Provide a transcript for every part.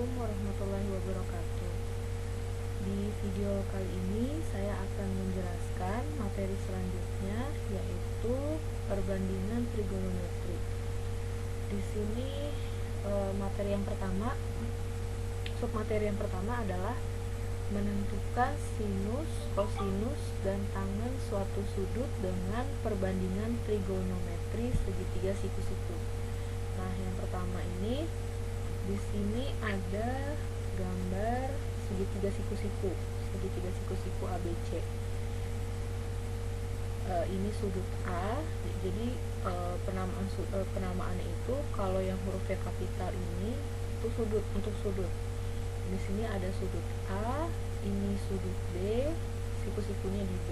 Assalamualaikum warahmatullahi wabarakatuh. Di video kali ini saya akan menjelaskan materi selanjutnya, yaitu perbandingan trigonometri. Di sini materi yang pertama, submateri yang pertama adalah menentukan sinus, kosinus, dan tangen suatu sudut dengan perbandingan trigonometri segitiga siku-siku. Nah, yang pertama ini di sini ada gambar segitiga siku-siku ABC. Ini sudut A. Jadi penamaannya itu kalau yang hurufnya kapital ini itu sudut, untuk sudut. Di sini ada sudut A, ini sudut B, siku-sikunya di B.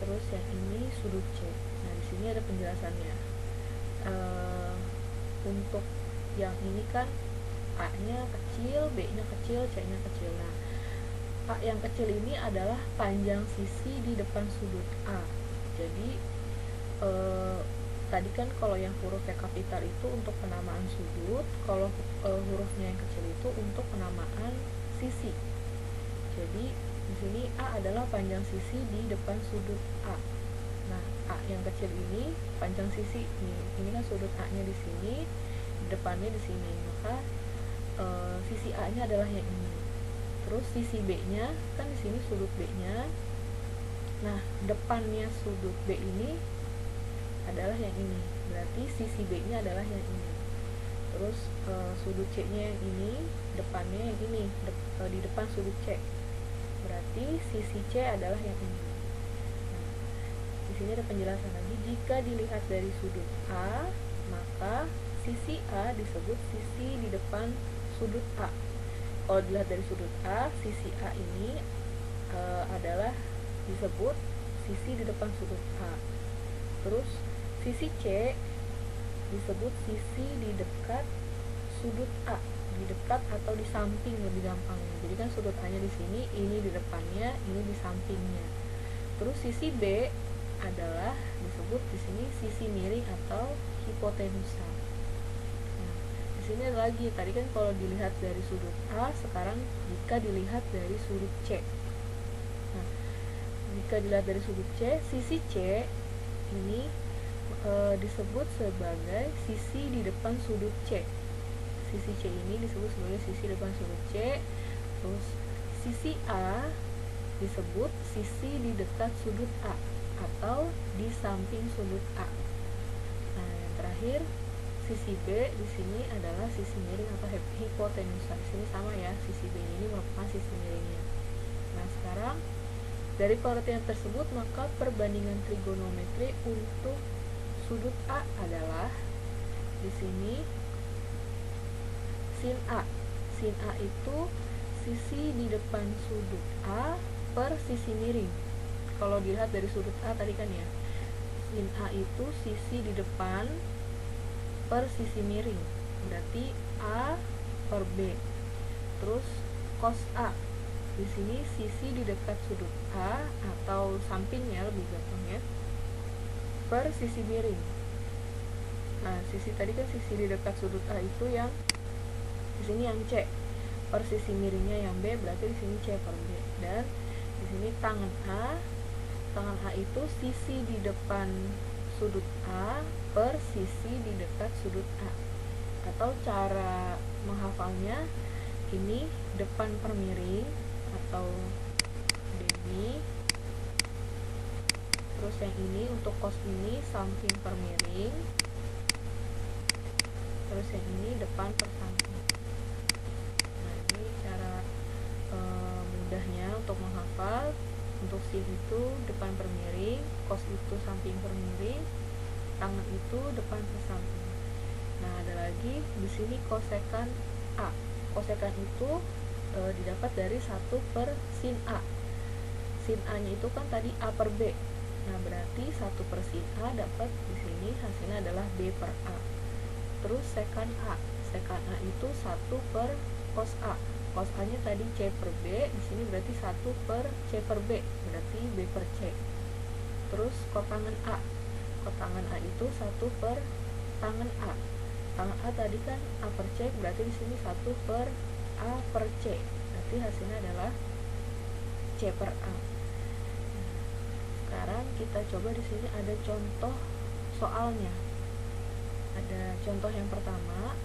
Terus yang ini sudut C. Nah, di sini ada penjelasannya. Untuk yang ini kan A-nya kecil, B-nya kecil, C-nya kecil. Nah, A yang kecil ini adalah panjang sisi di depan sudut A. Jadi tadi kan kalau yang hurufnya kapital itu untuk penamaan sudut, kalau hurufnya yang kecil itu untuk penamaan sisi. Jadi di sini A adalah panjang sisi di depan sudut A. Nah, A yang kecil ini panjang sisi nih. Ini kan sudut A-nya di sini, depannya di sini. Maka sisi A-nya adalah yang ini. Terus sisi B-nya kan di sini sudut B-nya. Nah, depannya sudut B ini adalah yang ini. Berarti sisi B-nya adalah yang ini. Terus sudut C-nya yang ini, depannya yang ini, di depan sudut C. Berarti sisi C adalah yang ini. Nah, di sini ada penjelasan lagi. Jika dilihat dari sudut A, maka sisi A disebut sisi di depan sudut A. Kalau dilihat dari sudut A, sisi A ini adalah disebut sisi di depan sudut A. Terus sisi C disebut sisi di dekat sudut A, di dekat atau di samping lebih gampang. Jadi kan sudut A-nya di sini, ini di depannya, ini di sampingnya. Terus sisi B adalah disebut di sini sisi miring atau hipotenusa. Nah, di sini ada lagi. Tadi kan kalau dilihat dari sudut A, sekarang jika dilihat dari sudut C. Nah, jika dilihat dari sudut C, sisi C ini disebut sebagai sisi di depan sudut C. Sisi C ini disebut sebagai sisi depan sudut C. Terus sisi A disebut sisi di dekat sudut A atau di samping sudut A. Nah, yang terakhir sisi B di sini adalah sisi miring atau hipotenusa. Di sini sama ya, sisi B ini merupakan sisi miringnya. Nah, sekarang dari pengertian tersebut, maka perbandingan trigonometri untuk sudut A adalah di sini sin A. Sin A itu sisi di depan sudut A per sisi miring. Kalau dilihat dari sudut A tadi kan ya, sin A itu sisi di depan per sisi miring. Berarti A per B. Terus cos A. Di sini sisi di dekat sudut A atau sampingnya lebih gampangnya per sisi miring. Nah, sisi tadi kan sisi di dekat sudut A itu yang di sini yang C, per sisi miringnya yang B, berarti di sini C per B. Dan di sini tangan A. Tangan A itu sisi di depan sudut A per sisi di dekat sudut A. Atau cara menghafalnya ini depan per miring atau demi. Terus yang ini untuk cos ini samping per miring. Terus yang ini depan per samping. Nah, ini cara mudahnya untuk menghafal. Untuk sin itu depan per miring, cos itu samping per miring, tangan itu depan per samping. Nah, ada lagi di sini kosekan A. Kosekan itu didapat dari 1 per sin A. Sin A-nya itu kan tadi A per B. Nah, berarti 1 per sin A dapat di sini hasilnya adalah B per A. Terus sekan A. Sekan A itu 1 per cos A. Cos A-nya tadi C per B, di sini berarti 1 per C per B, berarti B per C. Terus kotangan A. Kotangan A itu 1 per tangan A. Tangan A tadi kan A per C, berarti di sini 1 per A per C, berarti hasilnya adalah C per A. Sekarang kita coba di sini ada contoh soalnya. Ada contoh yang pertama.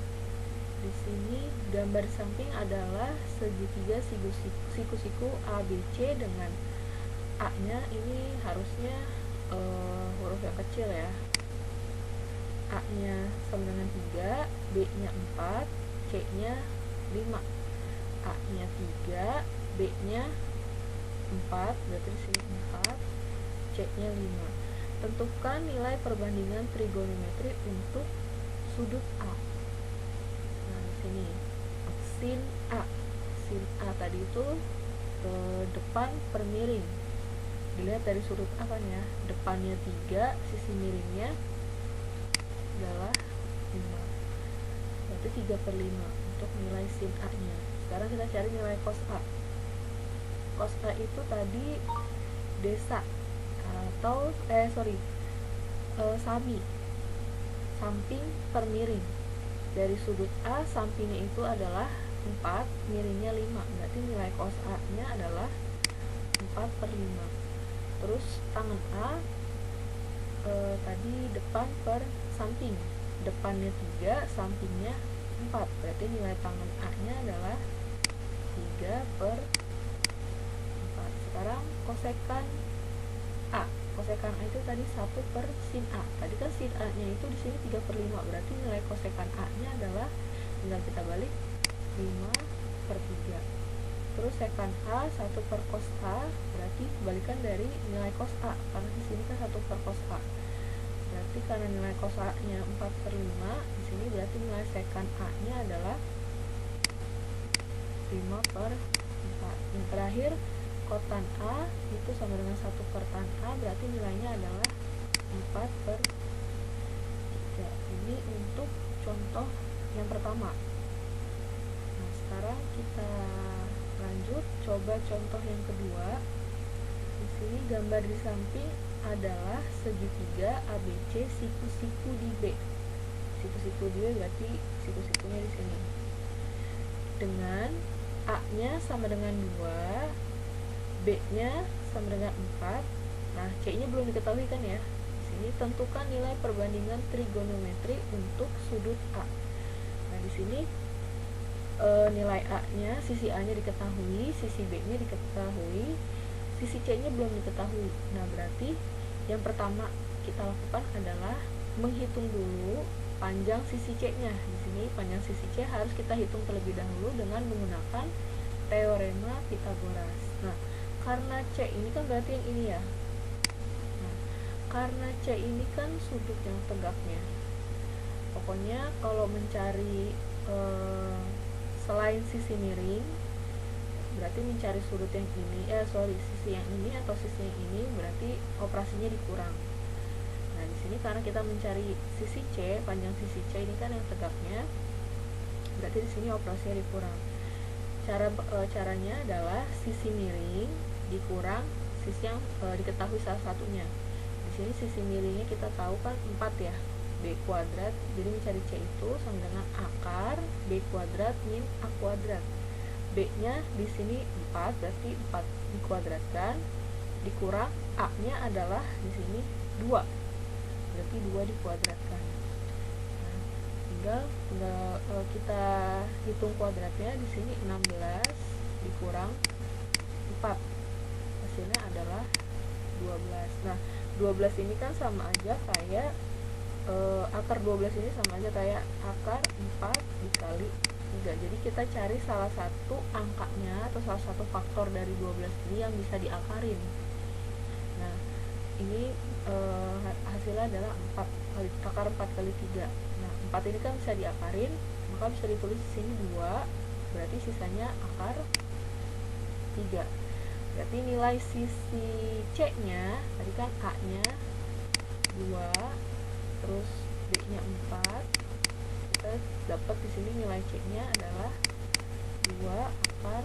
Di sini gambar samping adalah segitiga siku-siku ABC dengan A-nya ini harusnya huruf yang kecil ya. A-nya sama dengan 3, B-nya 4, C-nya 5. A-nya 3, B-nya 4, berarti di sini 4, C-nya 5. Tentukan nilai perbandingan trigonometri untuk sudut A. Nah, di sini sin A. Sin A tadi itu depan per miring. Dilihat dari sudut A kan ya. Depannya 3, sisi miringnya adalah 5. Berarti 3 per 5 untuk nilai sin A nya. Sekarang kita cari nilai cos A. Cos A itu tadi desa atau sami, samping per miring. Dari sudut A sampingnya itu adalah 4, miringnya 5. Berarti nilai cos A nya adalah 4 per 5. Terus tangan A tadi depan per samping, depannya 3, sampingnya 4, berarti nilai tangan A nya adalah 3 per 4. Sekarang kosekan A. Kosekan A itu tadi 1 per sin A. Tadi kan sin A nya itu di sini 3 per 5, berarti nilai kosekan A nya adalah, tinggal kita balik, 5 per 3. Terus sekan A 1 per cos A, berarti kebalikan dari nilai cos A, karena di sini kan 1 per cos A. Berarti karena nilai cos A nya 4 per 5, di sini berarti nilai sekan A nya adalah 5 per 4. Yang terakhir, kotan A itu sama dengan 1 per tan A, berarti nilainya adalah 4 per 3. Ini untuk contoh yang pertama. Nah, sekarang kita lanjut coba contoh yang kedua. Di sini gambar di samping adalah segitiga ABC siku-siku di B. Siku-siku di B berarti siku-sikunya di sini. Dengan A-nya sama dengan 2, B-nya sama dengan 4. Nah, C-nya belum diketahui kan ya. Di sini tentukan nilai perbandingan trigonometri untuk sudut A. Nah, di sini nilai A-nya, sisi A-nya diketahui, sisi B-nya diketahui, sisi C-nya belum diketahui. Nah, berarti yang pertama kita lakukan adalah menghitung dulu panjang sisi C-nya. Di sini panjang sisi C harus kita hitung terlebih dahulu dengan menggunakan teorema Pythagoras. Nah, karena C ini kan berarti yang ini ya. Nah, karena C ini kan sudut yang tegaknya. Pokoknya kalau mencari selain sisi miring, berarti mencari sudut yang ini, sisi yang ini atau sisi yang ini, berarti operasinya dikurang. Nah, di sini karena kita mencari sisi C, panjang sisi C ini kan yang tegaknya, berarti di sini operasinya dikurang. Caranya adalah sisi miring dikurang sisi yang diketahui salah satunya. Di sini sisi miringnya kita tahu kan 4 ya, B kuadrat, jadi mencari C itu sama dengan akar B kuadrat min A kuadrat. B nya di sini 4, berarti 4 dikuadratkan, dikurang A nya adalah di sini 2, berarti 2 dikuadratkan. Nah, tinggal kita hitung kuadratnya. Di sini 16 dikurang 4, hasilnya adalah 12. Nah, 12 ini kan sama aja kayak akar 12 ini sama aja kayak akar 4 dikali 3. Jadi kita cari salah satu angkanya atau salah satu faktor dari 12 ini yang bisa diakarin. Nah, ini hasilnya adalah 4 kali, akar 4 kali 3. Nah, 4 ini kan bisa diakarin, maka bisa ditulis di sini 2, berarti sisanya akar 3. Berarti nilai sisi C nya tadi kan A nya 2, terus B nya 4, kita dapat di sini nilai C nya adalah 2 akar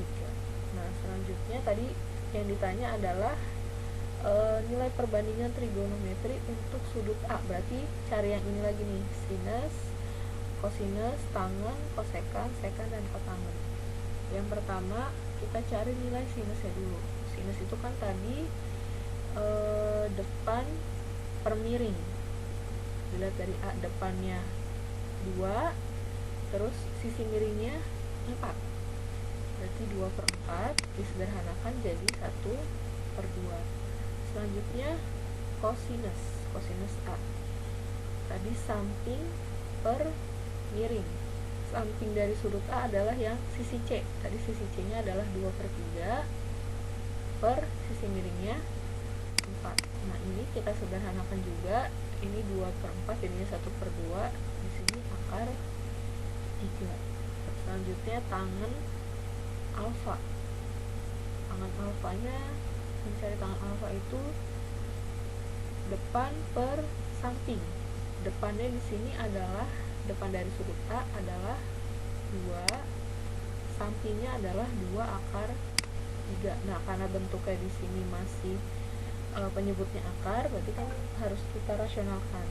3. Nah, selanjutnya tadi yang ditanya adalah nilai perbandingan trigonometri untuk sudut A, berarti cari yang ini lagi nih, sinus kosinus, tangen, kosekan, sekan, dan kotangen. Yang pertama kita cari nilai sinusnya dulu. Sinus itu kan tadi depan per miring. Dilihat dari A, depannya 2, terus sisi miringnya 4, berarti 2/4, disederhanakan jadi 1/2. Selanjutnya kosinus, kosinus A, tadi samping per miring. Samping dari sudut A adalah yang sisi C, tadi sisi C nya adalah 2/3 per sisi miringnya 4. Nah ini kita sederhanakan juga, ini 2/4 jadinya 1/2, di sini akar 3. Selanjutnya tangen alfa. Tangen alfanya, mencari tangen alfa itu depan per samping. Depannya di sini adalah, depan dari sudut A adalah 2, sampingnya adalah 2/3. Nah karena bentuknya di sini masih penyebutnya akar, berarti kan harus kita rasionalkan.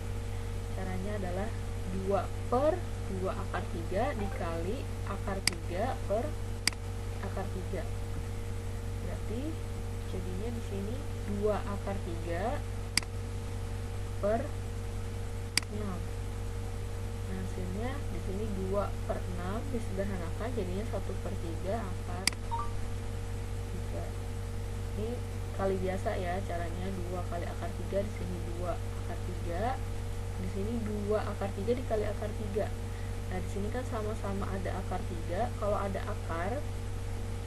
Caranya adalah 2/2/3 dikali akar 3 per akar 3. Berarti jadinya di sini 2/3 per 6. Nah, hasilnya di sini 2/6 disederhanakan jadinya 1/3 akar 3. Ini kali biasa ya caranya, 2 kali akar 3, di sini 2 akar 3, di sini 2 akar 3 dikali akar 3. Nah, di sini kan sama-sama ada akar 3. Kalau ada akar,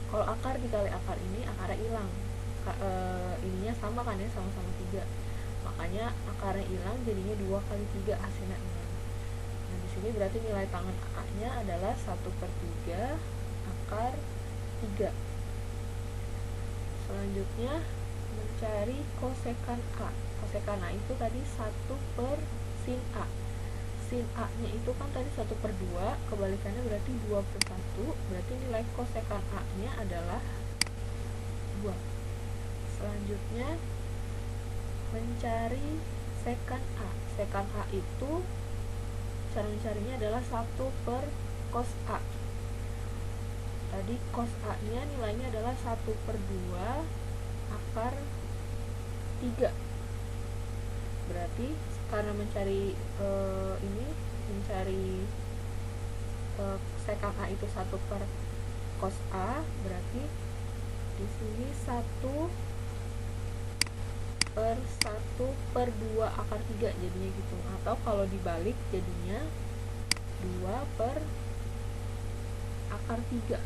kalau akar dikali akar ini, akarnya hilang. Ininya sama kan ya, sama-sama 3. Makanya akarnya hilang, jadinya 2 kali 3, hasilnya 6. Nah, di sini berarti nilai tangen A-nya adalah 1/3 akar 3. Selanjutnya mencari kosekan A. Kosekan A itu tadi 1 per sin A. Sin A nya itu kan tadi 1/2, kebalikannya berarti 2/1, berarti nilai kosekan A nya adalah 2. Selanjutnya mencari sekan A. Sekan A itu cara mencarinya adalah 1 per cos A. Tadi cos A nya nilainya adalah 1/2 akar 3. Berarti karena mencari sekan A itu 1 per cos A, berarti di sini 1 per 1/2 akar 3 jadinya gitu. Atau kalau dibalik jadinya 2 per akar 3.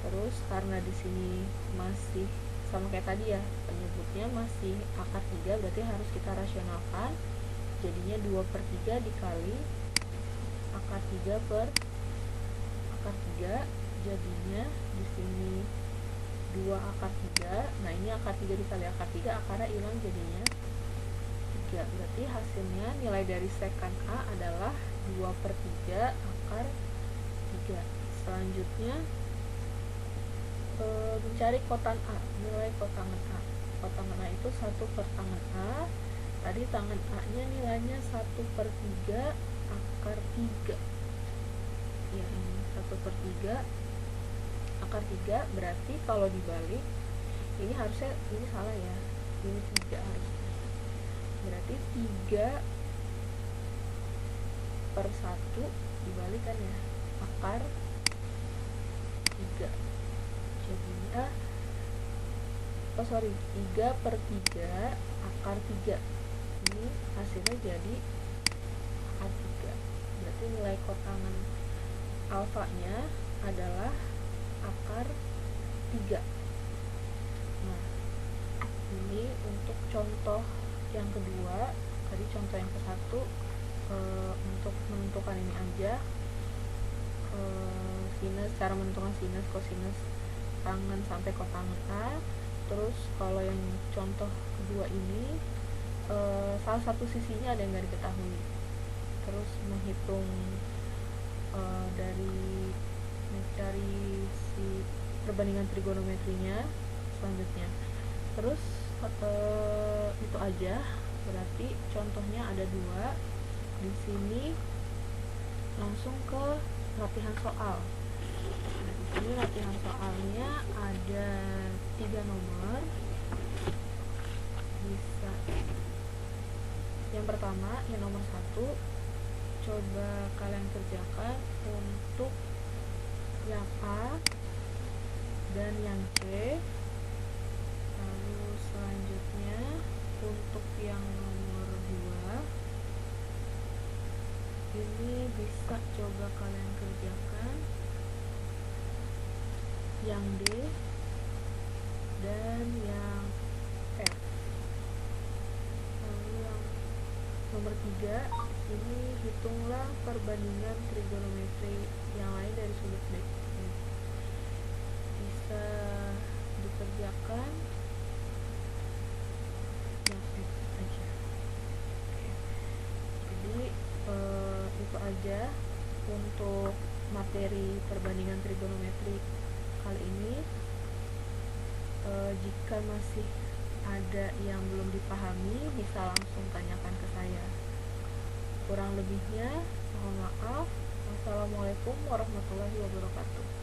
Terus karena di sini masih sama kayak tadi ya, penyebutnya masih akar 3, berarti harus kita rasionalkan. Jadinya 2/3 dikali akar 3 per akar 3, jadinya di sini 2 akar 3. Nah, ini akar 3 dikali akar 3, akarnya hilang jadinya 3. Berarti hasilnya nilai dari sekan A adalah 2/3 akar 3. Selanjutnya mencari kotan A, nilai kotangen A. Kotangen A itu 1 per tangen A. Tadi tangen A nya nilainya 1/3 akar 3. Ya, ini 1/3 akar 3, berarti kalau dibalik ini harusnya, ini salah ya, ini 3 harusnya. Berarti 3/1 dibalik kan ya, akar 3. Jadinya 3/3 akar 3. Ini hasilnya jadi akar 3. Berarti nilai kotangen alfanya adalah akar 3. Nah, ini untuk contoh yang kedua. Tadi contoh yang ke-1 untuk menentukan ini aja, sinus, cara menentukan sinus, kosinus, tangen sampai kotangen A. Terus kalau yang contoh kedua ini salah satu sisinya ada yang nggak diketahui. Terus menghitung dari mencari si perbandingan trigonometrinya selanjutnya. Terus itu aja, berarti contohnya ada 2. di sini langsung ke latihan soal. Nah, di sini latihan soalnya ada 3 nomor. Bisa. Yang pertama, yang nomor 1, coba kalian kerjakan untuk yang A dan yang C. Lalu selanjutnya untuk yang nomor 2 ini bisa coba kalian kerjakan yang D dan yang F. Lalu yang nomor 3 ini hitunglah perbandingan trigonometri yang lain dari sudut B. Bisa dikerjakan yang F aja. Jadi itu aja untuk materi perbandingan trigonometri kali ini. Jika masih ada yang belum dipahami, bisa langsung tanyakan ke saya. Kurang lebihnya mohon maaf. Wassalamualaikum warahmatullahi wabarakatuh.